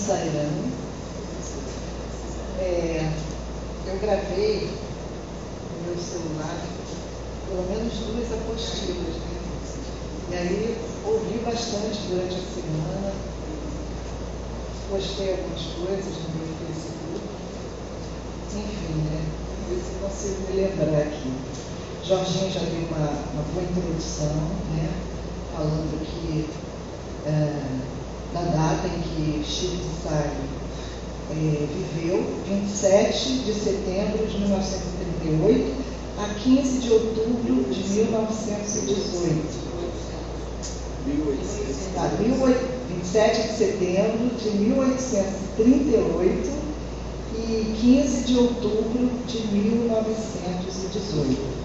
Sairão. Eu gravei no meu celular pelo menos 2 apostilas, né? E aí ouvi bastante durante a semana, postei algumas coisas no meu Facebook, enfim, né? Vamos ver se eu consigo me lembrar aqui. Jorginho já deu uma boa introdução, né? Falando aqui da data em que Chico de Sales viveu, 27 de setembro de 1938 a 15 de outubro de 1918. 27 de setembro de 1838 e 15 de outubro de 1918.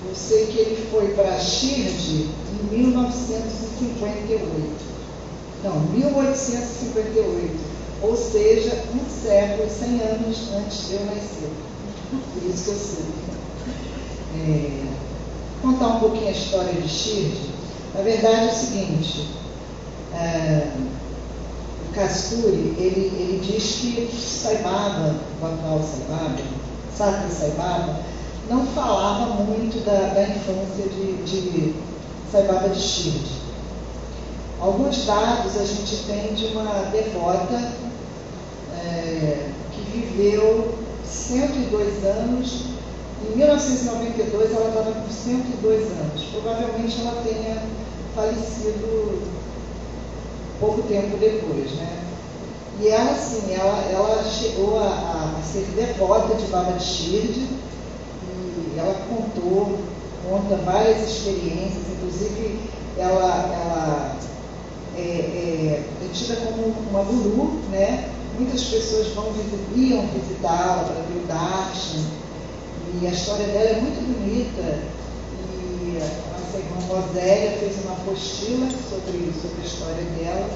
Eu sei que ele foi para Xirde em 1958. Não, 1858. Ou seja, um século, 100 anos antes de eu nascer. Por isso que eu sei. Contar um pouquinho a história de Xirde. Na verdade é o seguinte, o Kasturi, ele diz que Saibaba, o atual Saibaba, Sacra Saibaba, não falava muito da infância de Saibaba de Xirde. Alguns dados a gente tem de uma devota que viveu 102 anos. Em 1992 ela estava com 102 anos. Provavelmente ela tenha falecido pouco tempo depois, né? E ela, assim, ela chegou a ser devota de Baba de Xirde e ela conta várias experiências, inclusive ela é tida como uma guru, né? Muitas pessoas iam visitá-la para ver o darshan, e a história dela é muito bonita, e a nossa irmã Rosélia fez uma apostila sobre a história dela.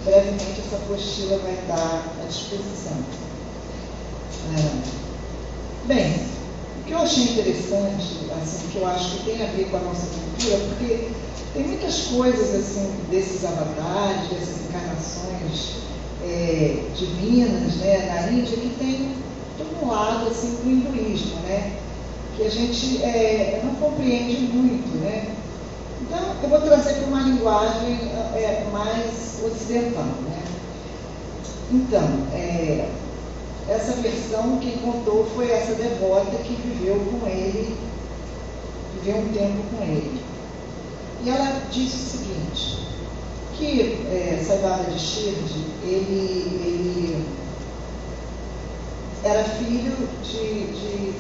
Brevemente essa apostila vai estar à disposição. Bem, o que eu achei interessante, assim, que eu acho que tem a ver com a nossa cultura, porque tem muitas coisas assim, desses avatares, dessas encarnações divinas, né, na Índia, que tem todo um lado assim, do hinduísmo, né, que a gente não compreende muito, né. Então, eu vou trazer para uma linguagem mais ocidental, né. Então, essa versão quem contou foi essa devota que viveu com ele, viveu um tempo com ele. E ela disse o seguinte, que Saibaba de Xirde, ele era filho de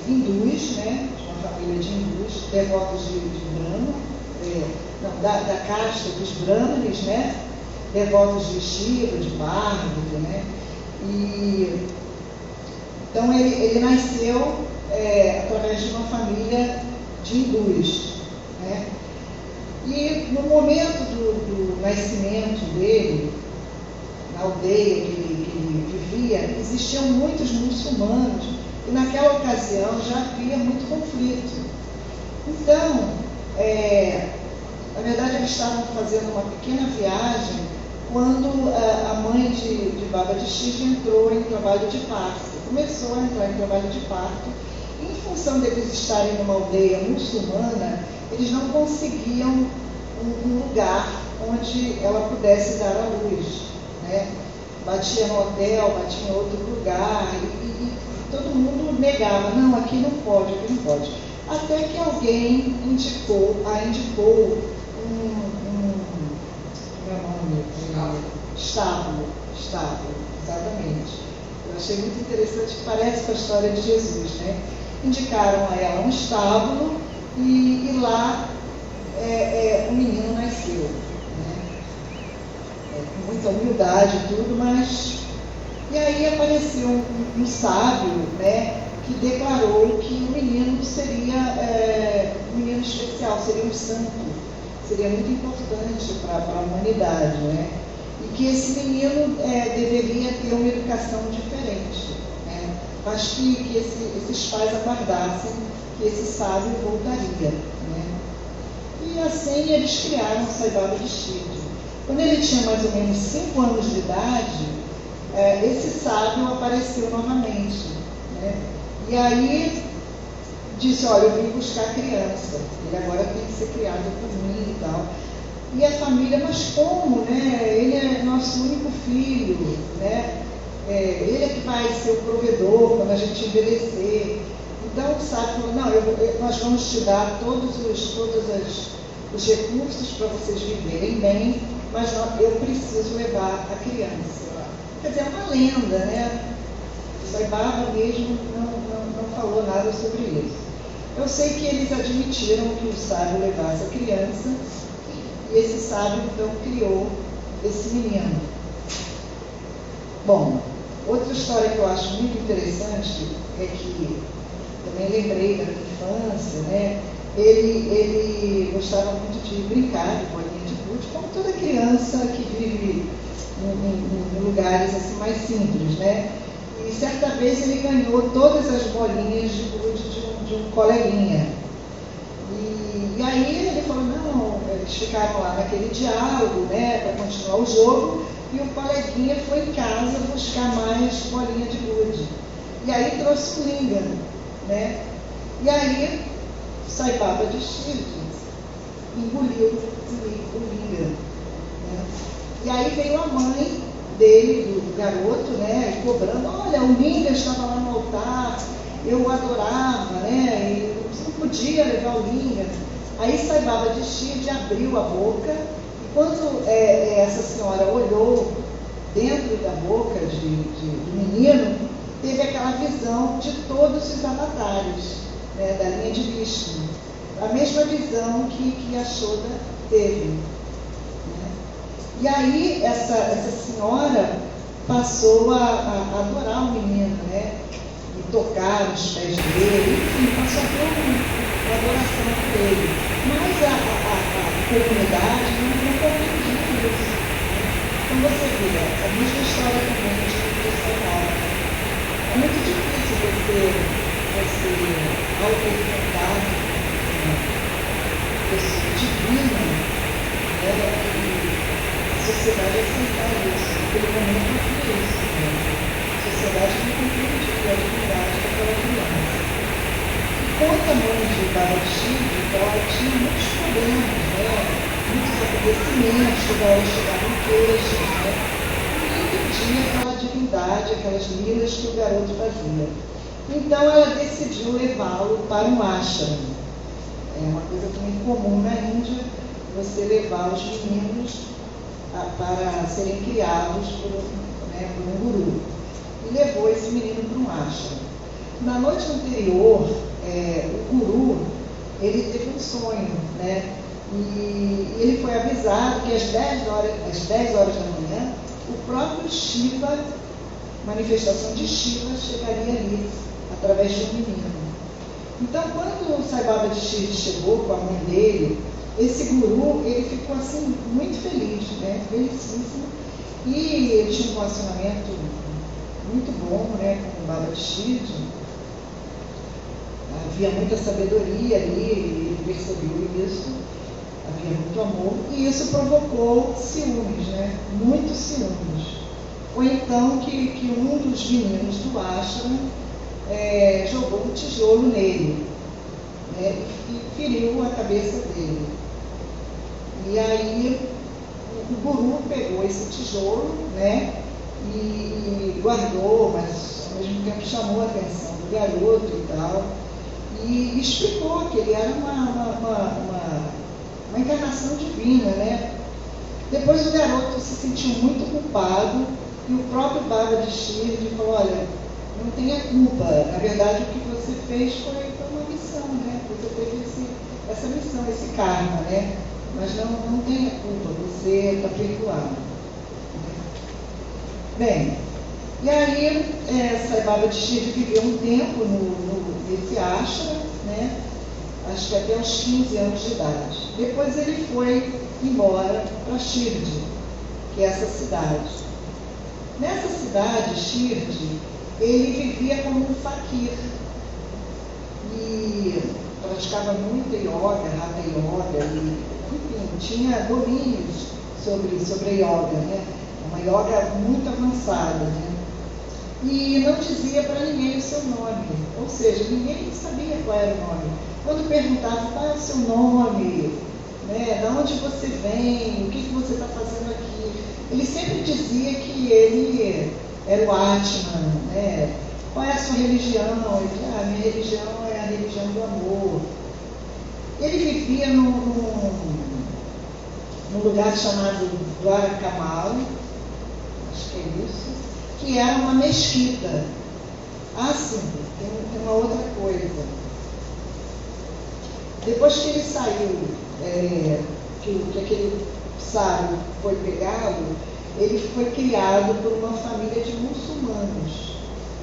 hindus, né, de uma família de hindus, devotos de Brahma, da casta dos Brahmanes, né, devotos de Shiva, de Parvati, né, e então ele nasceu através de uma família de hindus, né. E no momento do nascimento dele, na aldeia que ele vivia, existiam muitos muçulmanos, e naquela ocasião já havia muito conflito. Então, na verdade, eles estavam fazendo uma pequena viagem quando a mãe de Baba de Xirde entrou em trabalho de parto. Começou a entrar em trabalho de parto. E, em função deles estarem numa aldeia muçulmana, eles não conseguiam um lugar onde ela pudesse dar à luz, né? Batia no hotel, batia em outro lugar, e todo mundo negava, não, aqui não pode. Até que alguém indicou estábulo, exatamente. Eu achei muito interessante, que parece com a história de Jesus, né? Indicaram a ela um estábulo e lá o menino nasceu, né? Com muita humildade e tudo, mas... E aí apareceu um sábio, né, que declarou que o menino seria um menino especial, seria um santo, seria muito importante para a humanidade, né? E que esse menino deveria ter uma educação diferente, né? Mas que esses pais aguardassem que esse sábio voltaria, né? E assim eles criaram Saibaba de Xirde. Quando ele tinha mais ou menos 5 anos de idade, esse sábio apareceu novamente, né? E aí disse, olha, eu vim buscar a criança, ele agora tem que ser criado por mim e tal. E a família, mas como, né? Ele é nosso único filho, né? Ele é que vai ser o provedor quando a gente envelhecer. Então o sábio falou, não, nós vamos te dar todos os recursos para vocês viverem bem, mas eu preciso levar a criança. Quer dizer, é uma lenda, né? Sai Baba mesmo não falou nada sobre isso. Eu sei que eles admitiram que o sábio levasse a criança, e esse sábio então criou esse menino. Bom, outra história que eu acho muito interessante é que, também lembrei da minha infância, né? Ele gostava muito de brincar de bolinha de gude, como toda criança que vive em lugares assim mais simples, né? E certa vez ele ganhou todas as bolinhas de gude de um coleguinha. E aí ele falou, não, eles ficaram lá naquele diálogo, né, para continuar o jogo, e o coleguinha foi em casa buscar mais bolinha de gude. E aí trouxe um linga, né? E aí Sai Baba de Shiva engoliu o linga, né? E aí veio a mãe dele, do garoto, né, cobrando, olha, o linga estava lá no altar, eu o adorava, né, e você não podia levar o linga. Aí Sai Baba de Shiva abriu a boca, e quando essa senhora olhou dentro da boca do menino, teve aquela visão de todos os avatares, né, da linha de Vishnu. A mesma visão que a Shoda teve. Né? E aí essa senhora passou a adorar o menino, né? E tocar os pés dele, enfim, passou a ter uma adoração por ele. Mas a comunidade não compreendia isso. Então você vê, a mesma história também de Sai. É muito difícil você auto-contar pessoa divina, né? E a sociedade aceitar isso. Naquele momento não foi isso. Né? A sociedade não compreendia a divindade daquela criança. E quanto a mãe de Baba de Shiva, ela tinha muitos problemas, né? Muitos acontecimentos, toda hora chegava em queixas, né? Entendia aquela divindade, aquelas lilas que o garoto fazia. Então ela decidiu levá-lo para um ashram. É uma coisa muito comum na Índia, você levar os meninos para serem criados por um guru. E levou esse menino para um ashram. Na noite anterior, o guru, ele teve um sonho, né? E ele foi avisado que às 10 horas da manhã, o próprio Shiva, manifestação de Shiva, chegaria ali, através de um menino. Então, quando o Sai Baba de Shiva chegou com a mãe dele, esse guru, ele ficou assim, muito feliz, né? Felicíssimo. E ele tinha um relacionamento muito bom, né, com o Baba de Shiva. Havia muita sabedoria ali, ele percebeu isso. Havia muito amor, e isso provocou ciúmes, né? Muitos ciúmes. Ou então que um dos meninos do ashram jogou um tijolo nele, né? E feriu a cabeça dele. E aí o guru pegou esse tijolo, né? E guardou, mas ao mesmo tempo chamou a atenção do garoto e tal, e explicou que ele era uma encarnação divina, né? Depois o garoto se sentiu muito culpado, e o próprio Baba de Shiva falou, olha, não tenha culpa, na verdade o que você fez foi uma missão, né? Você teve essa missão, esse karma, né? Mas não tenha culpa, você está perdoado. Bem, e aí Sai Baba de Shiva viveu um tempo nesse ashram, né? Acho que até uns 15 anos de idade. Depois ele foi embora para Shirdi, que é essa cidade. Nessa cidade, Shirdi, ele vivia como um faquir e praticava muita yoga, hatha yoga, e, enfim, tinha domínios sobre a yoga, né? Uma yoga muito avançada, né? E não dizia para ninguém o seu nome, ou seja, ninguém sabia qual era o nome. Quando perguntava qual é o seu nome, né? De onde você vem, o que você está fazendo aqui, ele sempre dizia que ele era o Atman, né? Qual é a sua religião? Ele dizia, a minha religião é a religião do amor. Ele vivia num lugar chamado Dwarakamal, acho que é isso, que era uma mesquita. Ah, sim, tem uma outra coisa. Depois que ele saiu, que aquele sábio foi pegá-lo, ele foi criado por uma família de muçulmanos.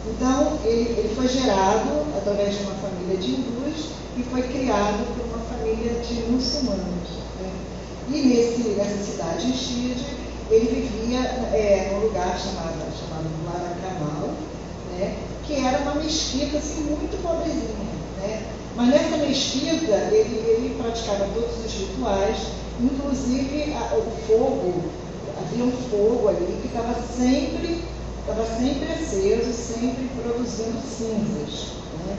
Então, ele foi gerado através de uma família de hindus e foi criado por uma família de muçulmanos, né? E nessa cidade, em Shirdi, ele vivia num lugar chamado Dwarakamal, né? Que era uma mesquita assim, muito pobrezinha, né? Mas nessa mesquita, ele praticava todos os rituais, inclusive o fogo, havia um fogo ali que estava sempre aceso, sempre produzindo cinzas, né?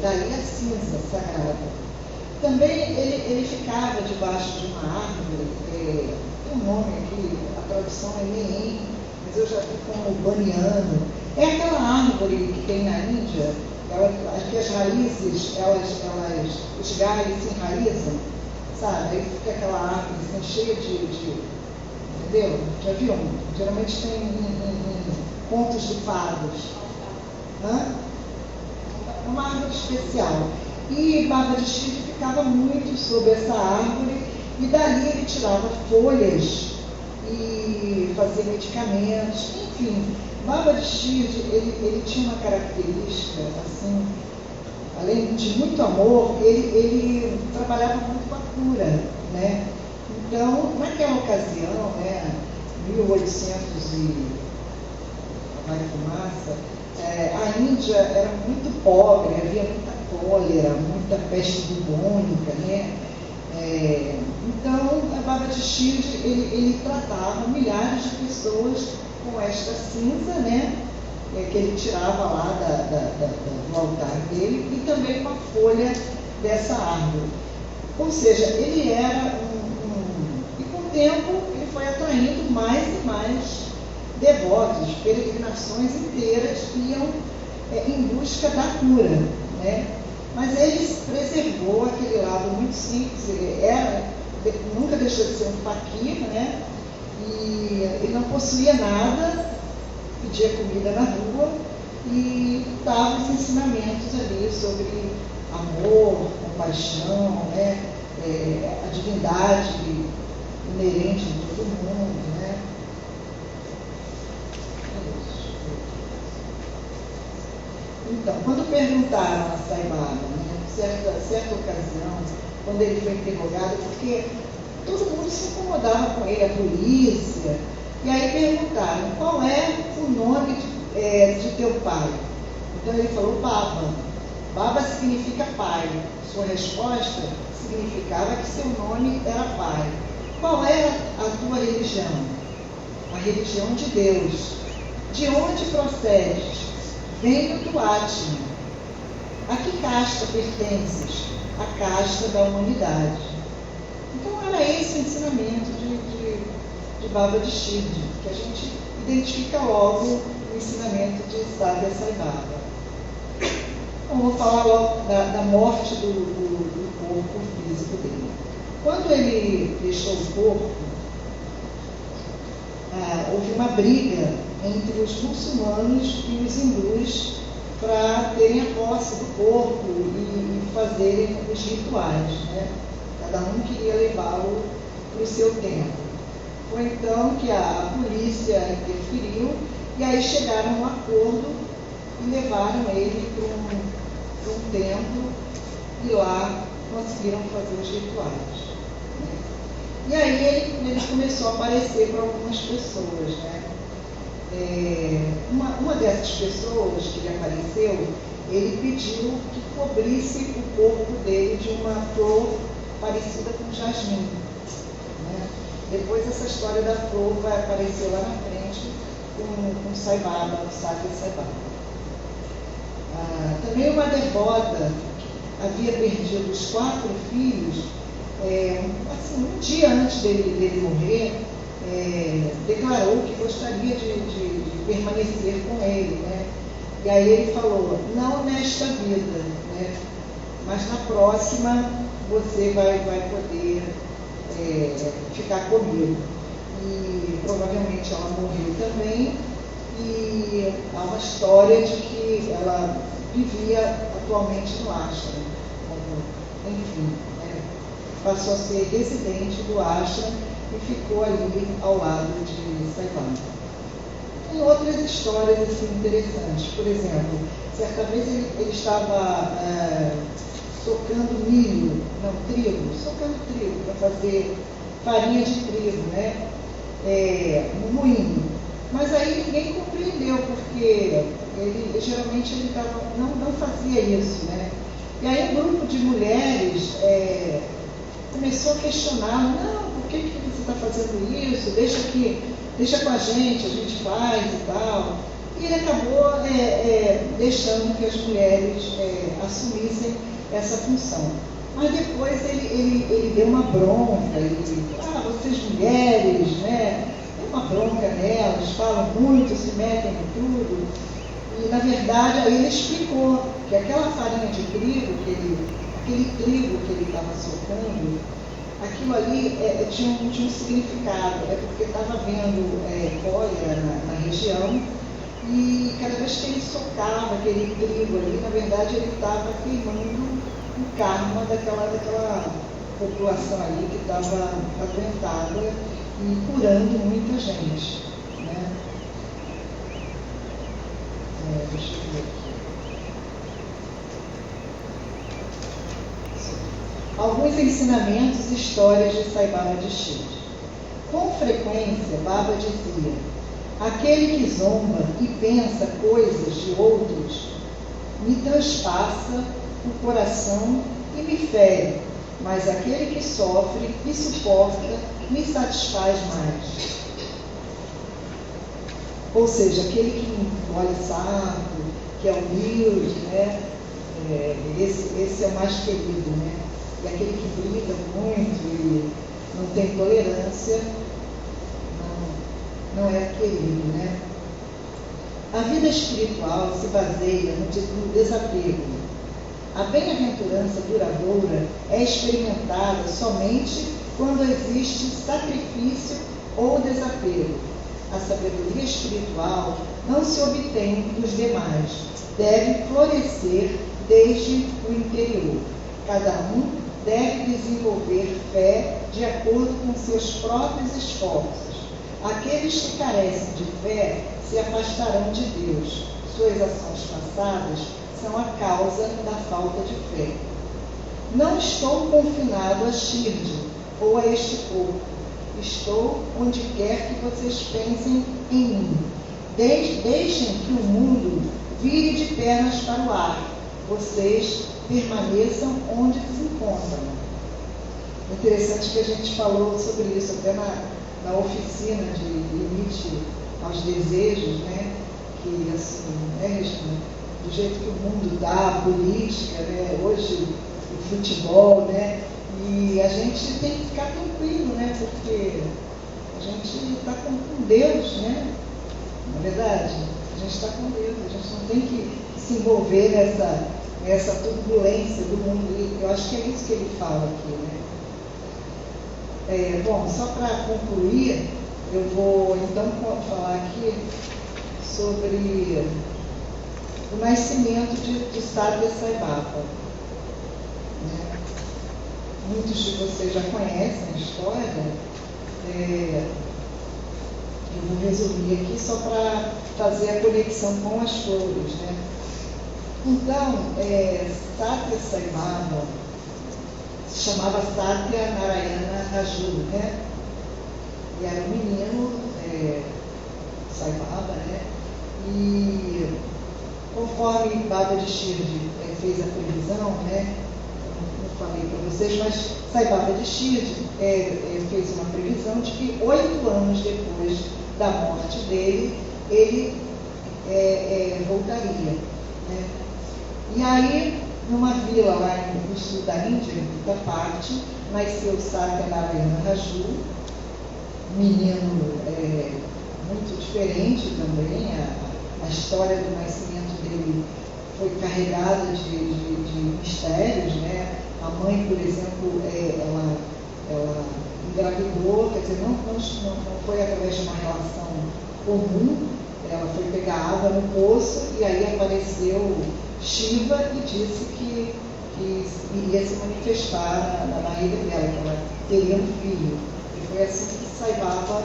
Daí a cinza sagrada. Também ele ficava debaixo de uma árvore, tem um nome aqui, a tradução é Neem, mas eu já vi como baniano. É aquela árvore que tem na Índia, que as raízes, os galhos se enraizam, sabe? Aí fica aquela árvore assim, cheia de entendeu? Já viu? Geralmente tem em contos de fadas. É uma árvore especial. E Baba de Shirdi ficava muito sob essa árvore, e dali ele tirava folhas e fazia medicamentos, enfim. Baba de Shirdi, ele tinha uma característica, assim, além de muito amor, ele trabalhava muito com a cura, né? Então, naquela ocasião, né, 1800 e vai fumaça, a Índia era muito pobre, havia muita cólera, muita peste bubônica, né? Então, a Baba de Shirdi, ele tratava milhares de pessoas com esta cinza, né? Que ele tirava lá do altar dele, e também com a folha dessa árvore. Ou seja, ele era e com o tempo ele foi atraindo mais e mais devotos, peregrinações inteiras iam em busca da cura, né? Mas ele preservou aquele lado muito simples, nunca deixou de ser um faquir, né? E ele não possuía nada, pedia comida na rua e dava os ensinamentos ali sobre amor, compaixão, né? A divindade inerente de todo mundo, né? Então, quando perguntaram a Sai Baba, né, certa ocasião, quando ele foi interrogado, porque todo mundo se incomodava com ele, a polícia, e aí perguntaram, qual é o nome de teu pai? Então ele falou, Baba. Baba significa pai. Sua resposta significava que seu nome era pai. Qual era a tua religião? A religião de Deus. De onde procedes? Venho do Atman. A que casta pertences? A casta da humanidade. Então era esse o ensinamento de Baba de Shirdi, que a gente identifica logo o ensinamento de Sábia Sai Baba. Então vou falar logo da morte do corpo físico dele. Quando ele deixou o corpo, houve uma briga entre os muçulmanos e os hindus para terem a posse do corpo e fazerem os rituais, né? Cada um queria levá-lo para o seu templo. Foi então que a polícia interferiu e aí chegaram a um acordo e levaram ele para um templo e lá conseguiram fazer os rituais, né? E aí ele começou a aparecer para algumas pessoas, né? Uma dessas pessoas que lhe apareceu, ele pediu que cobrisse o corpo dele de uma flor parecida com jasmim, né? Depois essa história da flor vai aparecer lá na frente com Sai Baba, o Satya Sai Baba. Também uma devota havia perdido os 4 filhos, assim, um dia antes dele morrer, declarou que gostaria de permanecer com ele, né? E aí ele falou, não nesta vida, né? Mas na próxima você vai poder ficar comigo. E provavelmente ela morreu também, e há uma história de que ela vivia atualmente no ashram, enfim, passou a ser residente do ashram e ficou ali ao lado de Sai Baba. Tem outras histórias assim, interessantes. Por exemplo, certa vez ele estava socando socando trigo para fazer farinha de trigo, né? No moinho. Mas aí ninguém compreendeu, porque geralmente não fazia isso, né? E aí um grupo de mulheres começou a questionar, não, por que você está fazendo isso? Deixa com a gente faz e tal. E ele acabou deixando que as mulheres assumissem essa função. Mas depois ele deu uma bronca, vocês mulheres, né? Deu uma bronca nelas, falam muito, se metem em tudo. E na verdade aí ele explicou que aquela farinha de trigo, aquele trigo que ele estava socando, aquilo ali tinha um significado, porque estava havendo cólera na região, e cada vez que ele socava aquele trigo ali, na verdade ele estava queimando o karma daquela população ali que estava adoentada e curando muita gente, né? Deixa eu ver aqui. Alguns ensinamentos e histórias de Sai Baba de Shiva. Com frequência, Baba dizia: aquele que zomba e pensa coisas de outros me transpassa o coração e me fere, mas aquele que sofre e suporta me satisfaz mais. Ou seja, aquele que não engole sapo, que é humilde, né? Esse é o mais querido, né? E aquele que briga muito e não tem tolerância, não é querido, né? A vida espiritual se baseia no desapego. A bem-aventurança duradoura é experimentada somente quando existe sacrifício ou desapego. A sabedoria espiritual não se obtém dos demais, deve florescer desde o interior. Cada um deve desenvolver fé de acordo com seus próprios esforços. Aqueles que carecem de fé se afastarão de Deus. Suas ações passadas são a causa da falta de fé. Não estou confinado a Shirdi ou a este corpo. Estou onde quer que vocês pensem em mim. Deixem que o mundo vire de pernas para o ar. Vocês permaneçam onde se encontram. Interessante que a gente falou sobre isso até na oficina de limite aos desejos, né? Que assim, do jeito que o mundo está, a política, né? Hoje o futebol, né? E a gente tem que ficar tranquilo, né? Porque a gente está com Deus, né? Na verdade, a gente está com Deus, a gente não tem que se envolver nessa turbulência do mundo. E eu acho que é isso que ele fala aqui, né? Bom, só para concluir, eu vou então falar aqui sobre o nascimento de Satya Sai Baba. Né? Muitos de vocês já conhecem a história. Eu vou resumir aqui só para fazer a conexão com as flores. Né? Então, Satya Sai Baba se chamava Satya Narayana Raju, né? E era um menino, Sai Baba, né? E conforme Baba de Shirdi fez a previsão, né? No falei para vocês, mas Saibaba de Shirdi fez uma previsão de que 8 anos depois da morte dele, ele voltaria. Né? E aí, numa vila lá no sul da Índia, em Puttaparthi, nasceu Satyanarayana Raju, menino muito diferente também. A história do nascimento dele foi carregada de mistérios, né? A mãe, por exemplo, ela engravidou, quer dizer, não foi através de uma relação comum. Ela foi pegar água no poço e aí apareceu Shiva e disse que iria se manifestar na barriga dela, que ela teria um filho. E foi assim que Saibaba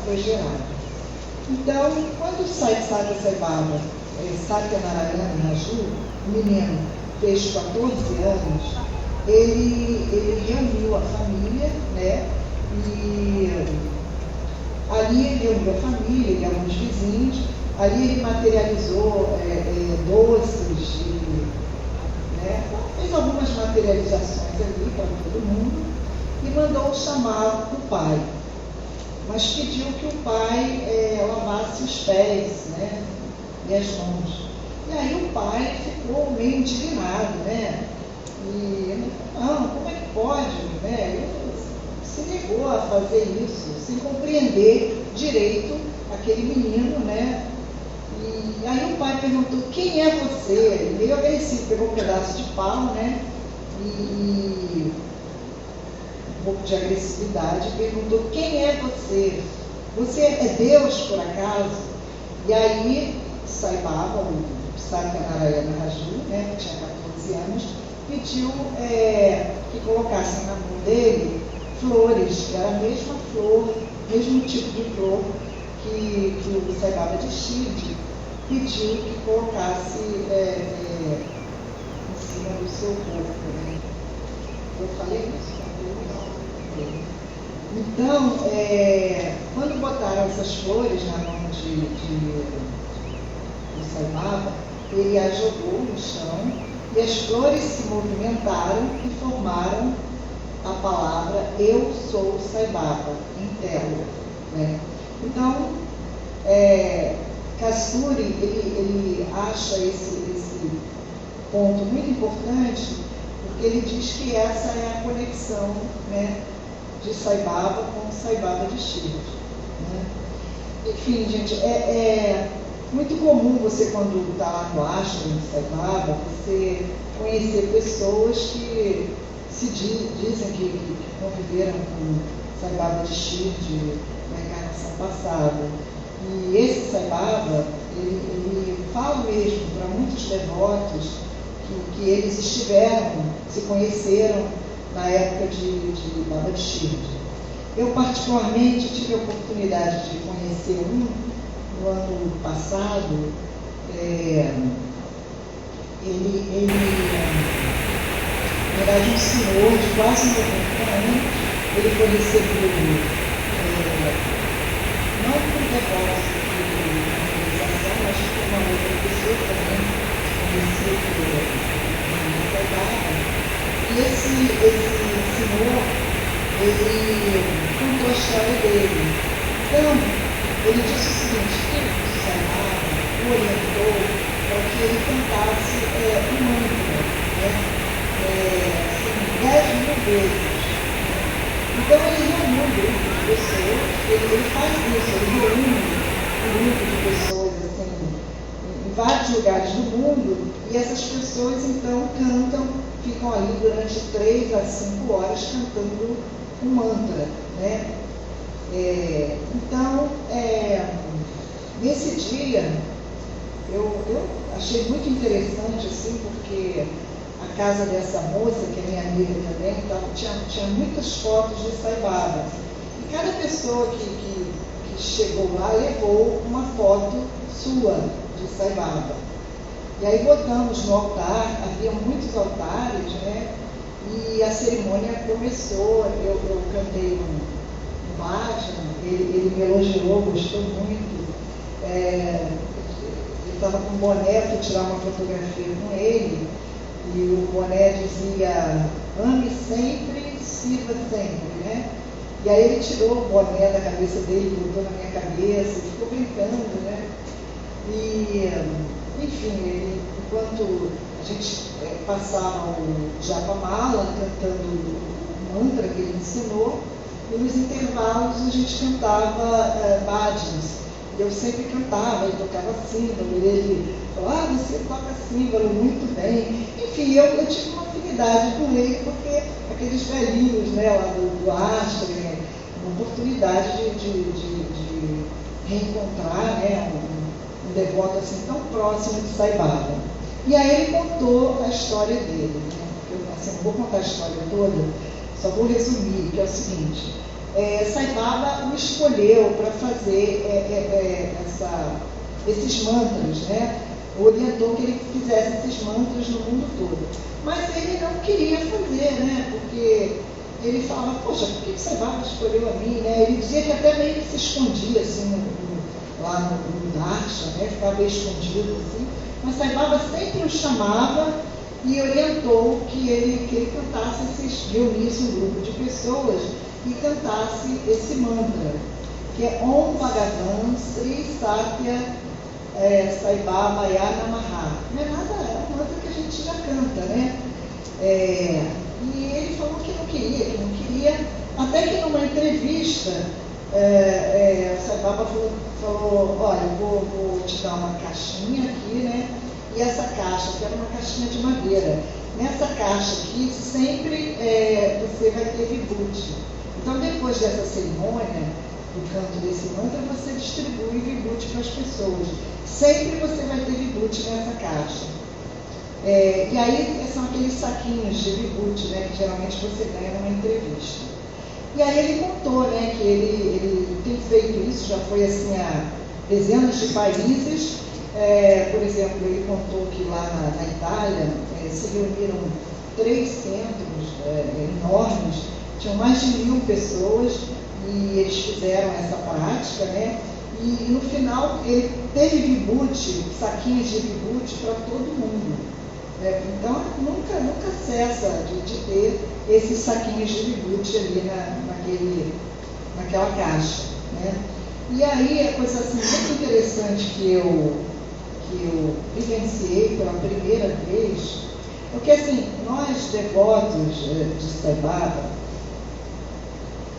foi gerado. Então, quando Saibaba, Satyanarayana Raju, o menino, fez 14 anos, ele reuniu a família, né? E ali ele reuniu a família e alguns vizinhos, ali ele materializou doces, né? Fez algumas materializações ali para todo mundo e mandou chamar o pai. Mas pediu que o pai lavasse os pés, né? E as mãos. E aí o pai ficou meio indignado, né? E ele falou, não, como é que pode, né? Ele se negou a fazer isso, sem compreender direito aquele menino, né? E aí o pai perguntou, quem é você? Ele meio agressivo, pegou um pedaço de pau, né? E um pouco de agressividade, perguntou, quem é você? Você é Deus, por acaso? E aí Saibaba, o Satyanarayana Raju, né, que tinha 14 anos, pediu que colocassem na mão dele flores, que era a mesma flor, mesmo tipo de flor que o Saibaba de Shirdi pediu que colocasse em cima do seu corpo. Né? Eu falei isso? Então, quando botaram essas flores na mão do Saibaba, ele as jogou no chão e as flores se movimentaram e formaram a palavra Eu sou Saibaba, em tela. Né? Então, Kasturi, ele acha esse ponto muito importante, porque ele diz que essa é a conexão, né, de Saibaba com Saibaba de Shirdi. Né? Enfim, gente, é muito comum você, quando está lá no ashram de Saibaba, você conhecer pessoas que dizem que conviveram com Saibaba de Shirdi na encarnação passada. E esse Saibaba, ele fala mesmo para muitos devotos que eles se conheceram na época de Baba de Shirdi. Eu, particularmente, tive a oportunidade de conhecer no ano passado. Ele na verdade, um senhor de quase 90 anos, ele foi recebido não por negócio de organização, mas por uma outra pessoa também conhecida no Saibaba. E esse senhor, ele contou a história dele. Então, ele disse o seguinte, que o Saibaba o orientou para que ele cantasse um mantra, né? 10.000 vezes. Então ele reúne um grupo de pessoas, ele faz isso, ele reúne um grupo de pessoas assim, em vários lugares do mundo, e essas pessoas então cantam, ficam ali durante 3 a 5 horas cantando um mantra. Né? Então, nesse dia, eu achei muito interessante, assim, porque a casa dessa moça, que é minha amiga também, então, tinha muitas fotos de Saibaba. E cada pessoa que chegou lá levou uma foto sua de Saibaba. E aí botamos no altar, havia muitos altares, né? E a cerimônia começou, eu cantei um bhajan, ele me elogiou, gostou muito. Ele estava com um boné, fui tirar uma fotografia com ele. E o boné dizia: ame sempre, sirva sempre, né? E aí ele tirou o boné da cabeça dele, botou na minha cabeça, e ficou brincando, né? E, enfim, ele, enquanto a gente passava o Japamala cantando o mantra que ele ensinou, e nos intervalos a gente cantava bhajans. Eu sempre cantava, ele tocava símbolo, e ele falou: você toca símbolo muito bem. Enfim, eu tive uma afinidade com ele, porque aqueles velhinhos, né, lá do Ashram, uma oportunidade de reencontrar, né, um devoto assim tão próximo de Sai Baba. E aí ele contou a história dele, né? Eu assim, não vou contar a história toda, só vou resumir, que é o seguinte: Sai Baba o escolheu para fazer esses mantras, né? Orientou que ele fizesse esses mantras no mundo todo. Mas ele não queria fazer, né? Porque ele falava: poxa, por que Sai Baba escolheu a mim, né? Ele dizia que até meio que se escondia assim lá no Darshan, né? Ficava meio escondido assim. Mas Sai Baba sempre o chamava e orientou que ele cantasse reunisse um grupo de pessoas e cantasse esse mantra, que é Om Bhagavan Sri Satya Sai Baba Ya Namaha. Não é nada, é um mantra que a gente já canta, né? E ele falou que não queria, até que numa entrevista Sai Baba falou: olha, eu vou te dar uma caixinha aqui, né? E essa caixa, que era uma caixinha de madeira, nessa caixa aqui sempre você vai ter vibhuti. Então, depois dessa cerimônia, do canto desse mantra, você distribui vibhuti para as pessoas. Sempre você vai ter vibhuti nessa caixa. E aí são aqueles saquinhos de vibhuti, né, que geralmente você ganha numa entrevista. E aí ele contou, né, que ele tem feito isso, já foi assim a dezenas de países. Por exemplo, ele contou que lá na Itália se reuniram 3 centros enormes, tinham mais de 1000 pessoas, e eles fizeram essa prática, né? E no final ele teve vibhuti, saquinhos de vibhuti para todo mundo. Então nunca cessa de ter esses saquinhos de vibhuti ali naquela caixa, né? E aí a coisa assim, muito interessante que eu vivenciei pela primeira vez, porque assim, nós devotos de Sai Baba,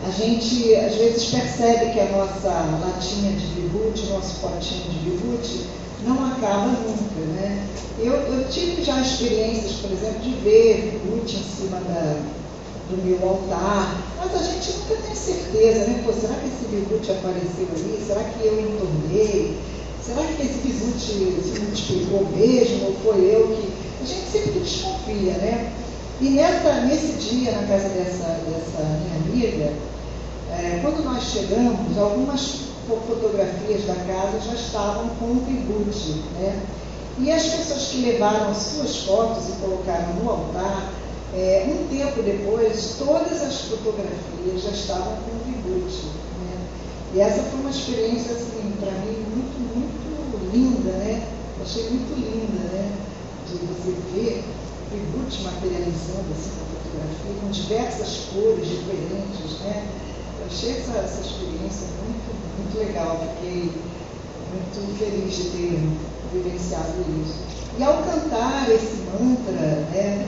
a gente às vezes percebe que a nossa latinha de vibhuti, nosso potinho de vibhuti, não acaba nunca, né? Eu tive já experiências, por exemplo, de ver vibhuti em cima do meu altar, mas a gente nunca tem certeza, né? Pô, será que esse vibhuti apareceu ali? Será que eu entornei? Será que esse vibhuti se multiplicou mesmo? Ou foi eu que... A gente sempre desconfia, né? E nesse dia, na casa dessa minha amiga, quando nós chegamos, algumas fotografias da casa já estavam com o vibhuti, né? E as pessoas que levaram as suas fotos e colocaram no altar, um tempo depois, todas as fotografias já estavam com o vibhuti, né? E essa foi uma experiência, assim, para mim, muito, muito linda, né? Eu achei muito linda, né? De você ver o vibhuti materializando assim na fotografia, com diversas cores diferentes, né? Eu achei essa experiência muito, muito legal, fiquei muito feliz de ter vivenciado isso. E ao cantar esse mantra, né,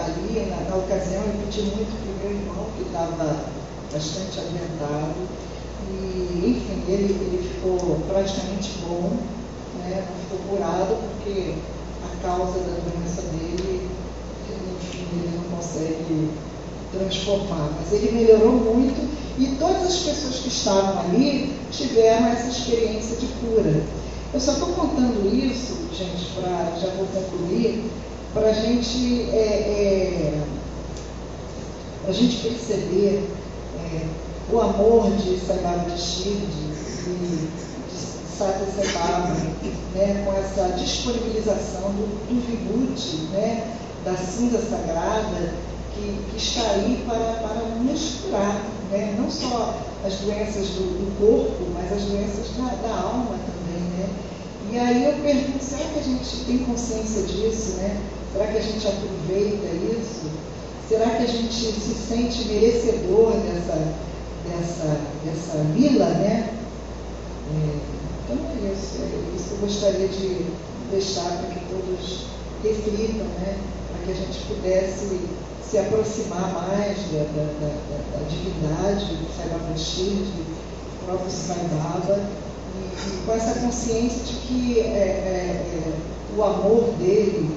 ali na ocasião, eu pedi muito para o meu irmão, que estava bastante adiantado, e enfim, ele ficou praticamente bom, né, não ficou curado, porque a causa da doença dele, enfim, ele não consegue transformar, mas ele melhorou muito, e todas as pessoas que estavam ali tiveram essa experiência de cura. Eu só estou contando isso, gente, já vou concluir, para a gente perceber o amor de Sai Baba de Shiv, de Satya Sai Baba, né, com essa disponibilização do vibhuti, né, da cinza sagrada, que está aí para nos curar, né? Não só as doenças do corpo, mas as doenças da alma também, né? E aí eu pergunto, será que a gente tem consciência disso, né? Será que a gente aproveita isso? Será que a gente se sente merecedor dessa lila, né? Então é isso que eu gostaria de deixar para que todos reflitam, né? Para que a gente pudesse se aproximar mais da divindade do Sai Baba Bashir, do próprio Sai Baba, e com essa consciência de que o amor dele